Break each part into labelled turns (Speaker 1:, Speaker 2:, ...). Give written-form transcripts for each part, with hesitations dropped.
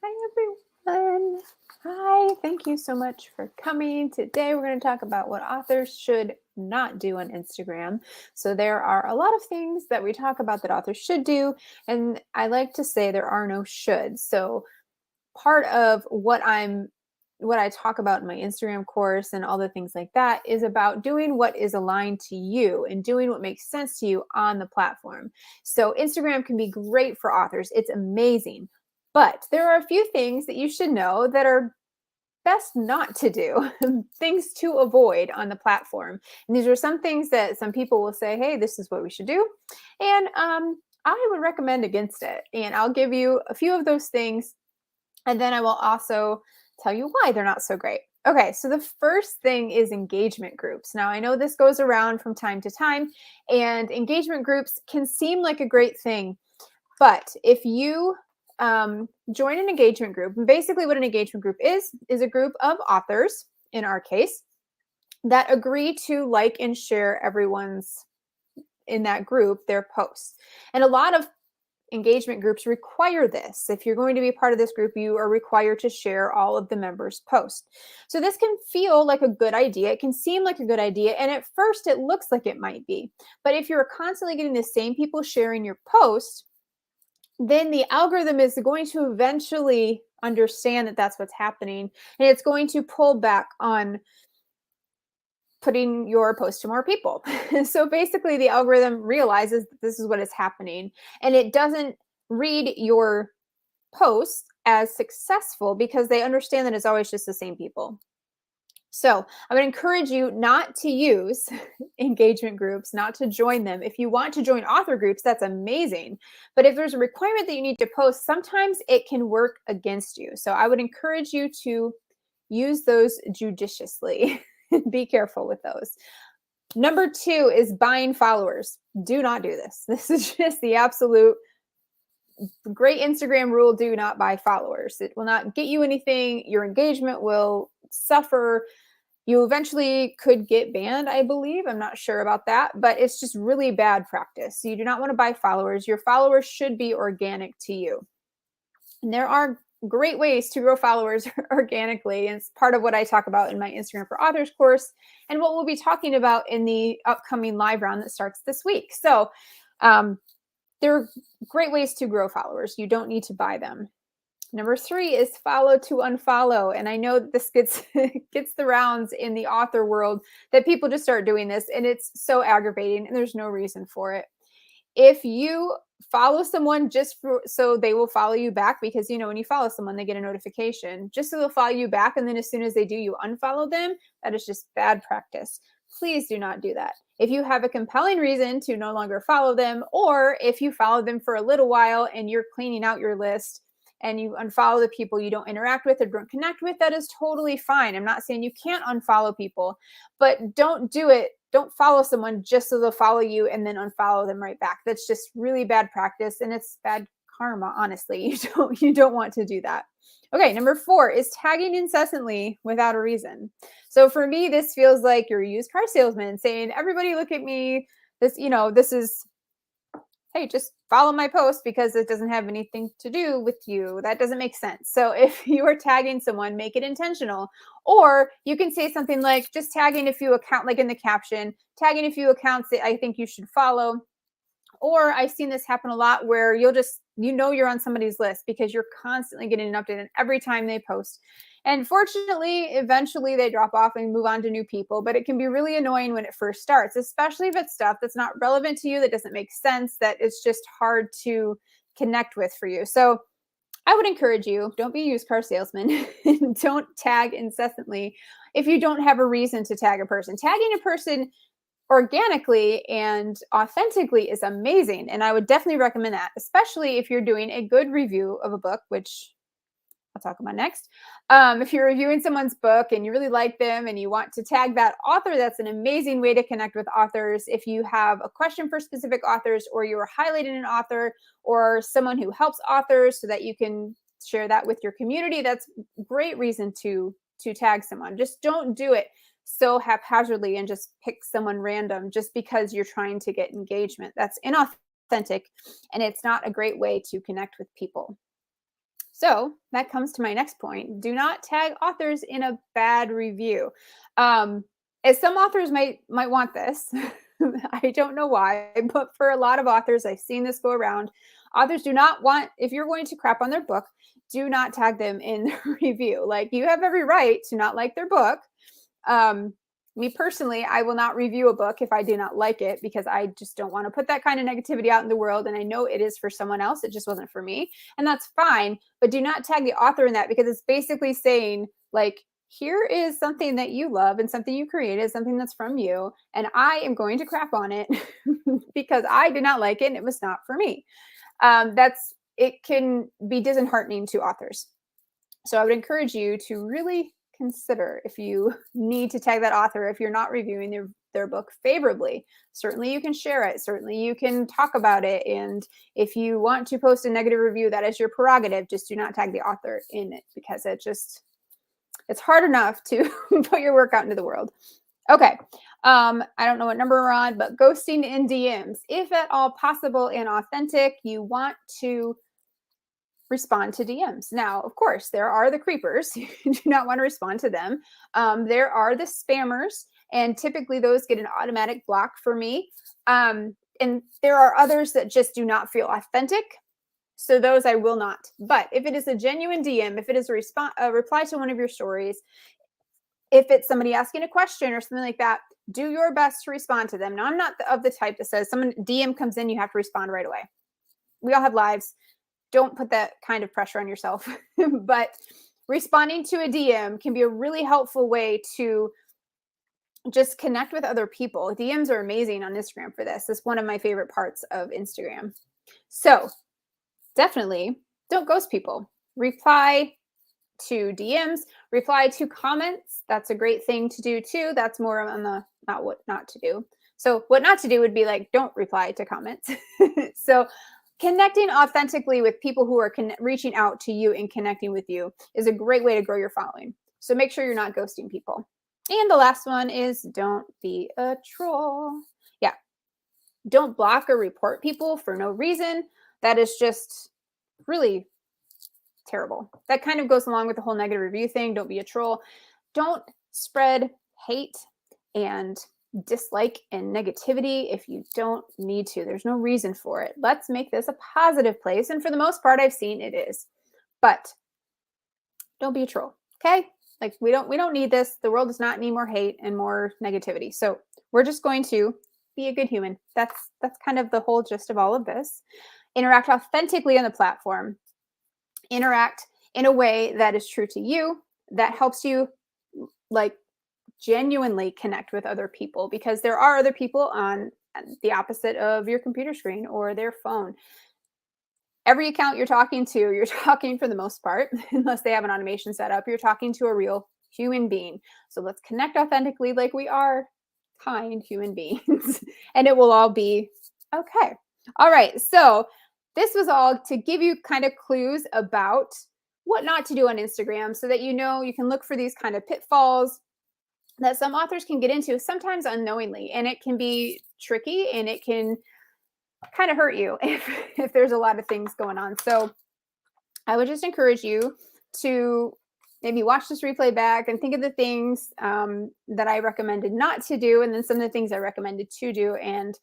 Speaker 1: Hi, everyone. Hi, thank you so much for coming. Today, we're going to talk about what authors should not do on Instagram. So, there are a lot of things that we talk about that authors should do, and I like to say there are no shoulds. So, part of what I talk about in my Instagram course and all the things like that is about doing what is aligned to you and doing what makes sense to you on the platform. So Instagram can be great for authors. It's amazing. But there are a few things that you should know that are best not to do, things to avoid on the platform. And these are some things that some people will say, hey, this is what we should do. And I would recommend against it. And I'll give you a few of those things, and then I will also tell you why they're not so great. Okay, so the first thing is engagement groups. Now, I know this goes around from time to time, and engagement groups can seem like a great thing. But if you join an engagement group, and basically what an engagement group is a group of authors, in our case, that agree to like and share everyone's in that group their posts. And a lot of engagement groups require this. If you're going to be part of this group, you are required to share all of the members' posts. So this can feel like a good idea. It can seem like a good idea. And at first, it looks like it might be. But if you're constantly getting the same people sharing your post, then the algorithm is going to eventually understand that that's what's happening. And it's going to pull back on putting your post to more people. So basically, the algorithm realizes that this is what is happening, and it doesn't read your post as successful because they understand that it's always just the same people. So I would encourage you not to use engagement groups, not to join them. If you want to join author groups, that's amazing. But if there's a requirement that you need to post, sometimes it can work against you. So I would encourage you to use those judiciously. Be careful with those. Number 2 is buying followers. Do not do this. This is just the absolute great Instagram rule. Do not buy followers. It will not get you anything. Your engagement will suffer. You eventually could get banned, I believe. I'm not sure about that, but it's just really bad practice. So you do not want to buy followers. Your followers should be organic to you. And there are great ways to grow followers organically. And it's part of what I talk about in my Instagram for Authors course and what we'll be talking about in the upcoming live round that starts this week. So there are great ways to grow followers. You don't need to buy them. Number 3 is follow to unfollow. And I know this gets gets the rounds in the author world that people just start doing this, and it's so aggravating, and there's no reason for it. If you follow someone so they will follow you back, because when you follow someone, they get a notification just so they'll follow you back, and then as soon as they do, you unfollow them, that is just bad practice. Please do not do that. If you have a compelling reason to no longer follow them, or if you follow them for a little while and you're cleaning out your list and you unfollow the people you don't interact with or don't connect with, that is totally fine. I'm not saying you can't unfollow people, but don't do it. Don't follow someone just so they'll follow you and then unfollow them right back. That's just really bad practice, and it's bad karma, honestly. You don't want to do that. Okay, number 4 is tagging incessantly without a reason. So for me, this feels like you're a used car salesman saying, everybody look at me. This is, hey, just follow my post because it doesn't have anything to do with you. That doesn't make sense. So if you are tagging someone, make it intentional. Or you can say something like, just tagging a few accounts, like in the caption, tagging a few accounts that I think you should follow. Or I've seen this happen a lot where you're on somebody's list because you're constantly getting an update on every time they post. And fortunately, eventually they drop off and move on to new people, but it can be really annoying when it first starts, especially if it's stuff that's not relevant to you, that doesn't make sense, that it's just hard to connect with for you. So I would encourage you, don't be a used car salesman. Don't tag incessantly if you don't have a reason to tag a person. Tagging a person organically and authentically is amazing. And I would definitely recommend that, especially if you're doing a good review of a book, which I'll talk about next. If you're reviewing someone's book and you really like them and you want to tag that author, that's an amazing way to connect with authors. If you have a question for specific authors, or you're highlighting an author or someone who helps authors so that you can share that with your community, that's a great reason to tag someone. Just don't do it so haphazardly and just pick someone random just because you're trying to get engagement. That's inauthentic, and it's not a great way to connect with people. So that comes to my next point. Do not tag authors in a bad review. As some authors might want this. I don't know why, but for a lot of authors, I've seen this go around. Authors do not want, if you're going to crap on their book, do not tag them in the review. Like, you have every right to not like their book. Me personally, I will not review a book if I do not like it, because I just don't want to put that kind of negativity out in the world. And I know it is for someone else. It just wasn't for me. And that's fine. But do not tag the author in that, because it's basically saying, like, here is something that you love and something you created, something that's from you. And I am going to crap on it because I did not like it and it was not for me. It can be disheartening to authors. So I would encourage you to really consider if you need to tag that author if you're not reviewing their book favorably. Certainly you can share it. Certainly you can talk about it. And if you want to post a negative review, that is your prerogative. Just do not tag the author in it, because it's hard enough to put your work out into the world. Okay. I don't know what number we're on, but ghosting in DMs. If at all possible and authentic, you want to respond to DMs. Now, of course, there are the creepers. You do not want to respond to them. There are the spammers, and typically those get an automatic block for me. And there are others that just do not feel authentic. So those I will not. But if it is a genuine DM, if it is a reply to one of your stories, if it's somebody asking a question or something like that, do your best to respond to them. Now, I'm not of the type that says someone DM comes in, you have to respond right away. We all have lives. Don't put that kind of pressure on yourself. But responding to a DM can be a really helpful way to just connect with other people. DMs are amazing on Instagram for this. It's one of my favorite parts of Instagram. So definitely don't ghost people. Reply to DMs, reply to comments. That's a great thing to do too. That's more on the not what not to do. So what not to do would be like, don't reply to comments. So connecting authentically with people who are reaching out to you and connecting with you is a great way to grow your following. So make sure you're not ghosting people. And the last one is don't be a troll. Yeah. Don't block or report people for no reason. That is just really terrible. That kind of goes along with the whole negative review thing. Don't be a troll. Don't spread hate and dislike and negativity if you don't need to. There's no reason for it. Let's make this a positive place. And for the most part, I've seen it is. But don't be a troll. Okay? Like, we don't need this. The world does not need more hate and more negativity. So we're just going to be a good human. That's kind of the whole gist of all of this. Interact authentically on the platform. Interact in a way that is true to you, that helps you like genuinely connect with other people, because there are other people on the opposite of your computer screen or their phone. Every account you're talking for the most part, unless they have an automation set up, you're talking to a real human being. So let's connect authentically like we are kind human beings, and it will all be okay. All right. So this was all to give you kind of clues about what not to do on Instagram, so that you can look for these kind of pitfalls that some authors can get into, sometimes unknowingly, and it can be tricky and it can kind of hurt you if there's a lot of things going on. So I would just encourage you to maybe watch this replay back and think of the things that I recommended not to do, and then some of the things I recommended to do. And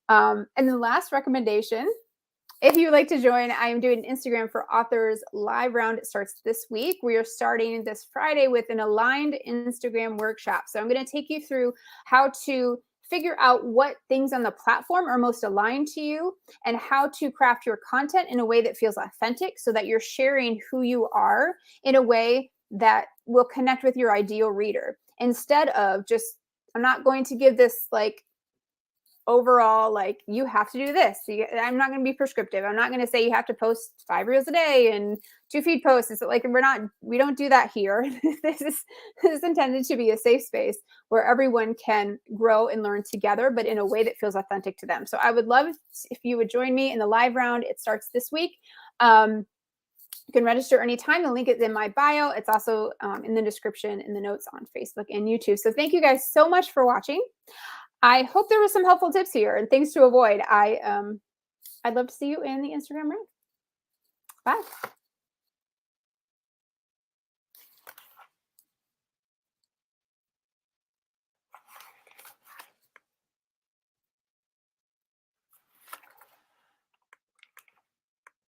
Speaker 1: the last recommendation, if you would like to join, I am doing an Instagram for Authors live round. It starts this week. We are starting this Friday with an aligned Instagram workshop. So I'm going to take you through how to figure out what things on the platform are most aligned to you, and how to craft your content in a way that feels authentic, so that you're sharing who you are in a way that will connect with your ideal reader. Instead of just, I'm not going to give this like overall, like, you have to do this. I'm not going to be prescriptive. I'm not going to say you have to post 5 reels a day and 2 feed posts. It's like, we don't do that here. This is intended to be a safe space where everyone can grow and learn together, but in a way that feels authentic to them. So I would love if you would join me in the live round. It starts this week. You can register anytime. The link is in my bio. It's also in the description, in the notes on Facebook and YouTube. So thank you guys so much for watching. I hope there was some helpful tips here and things to avoid. I'd love to see you in the Instagram room. Bye.